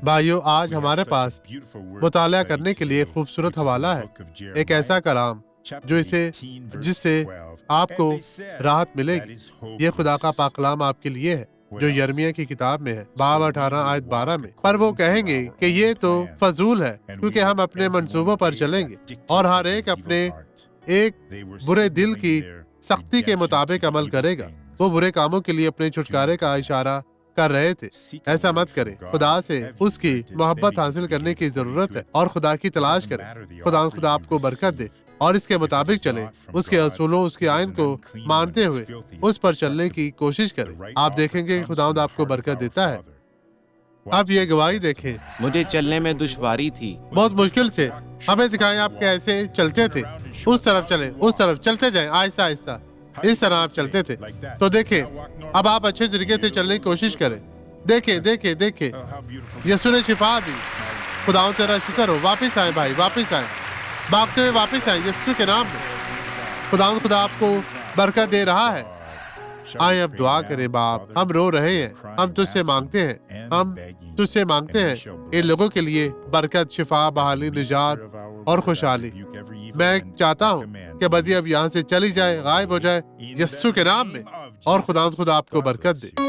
भाइयों, आज हमारे पास मुताला करने के लिए खूबसूरत हवाला है, एक ऐसा कलाम जिससे आपको राहत मिलेगी। ये खुदा का पाक कलाम आपके लिए है, जो यर्मिया की किताब में है, बाब 18 आयत 12 में। पर वो कहेंगे कि ये तो फजूल है, क्योंकि हम अपने मंसूबों पर चलेंगे और हर एक अपने एक बुरे दिल की सख्ती के मुताबिक अमल करेगा। वो बुरे कामों के लिए अपने छुटकारे का इशारा कर रहे थे। ऐसा मत करें। खुदा से उसकी मोहब्बत हासिल करने की जरूरत है और खुदा की तलाश करें। खुदा आपको बरकत दे और इसके मुताबिक चलें। उसके असूलों, उसके आयन को मानते हुए उस पर चलने की कोशिश करें। आप देखेंगे कि खुदावंद आपको बरकत देता है। अब ये गवाही देखें। मुझे चलने में दुश्वारी थी। बहुत मुश्किल से हमें सिखाएं आप कैसे चलते थे। उस तरफ चलें, उस तरफ चलते जाएं, आहिस्ता आहिस्ता। इस तरह आप चलते थे। तो देखें, अब आप अच्छे तरीके से चलने की कोशिश करें। देखें देखें देखें, यीशु ने शिफा दी। खुदाओं तेरा शुक्र हो। वापस आए भाई, वापस आए, भागते हुए वापस आए यीशु के नाम में। खुदा आपको बरकत दे रहा है। आए अब दुआ करें। बाप, हम रो रहे हैं, हम तुझसे मांगते हैं इन लोगों के लिए बरकत, शिफा, बहाली, निजात और खुशहाली। मैं चाहता हूँ कि बदी अब यहाँ से चली जाए, गायब हो जाए यीशु के नाम में, और खुदा आपको बरकत दे।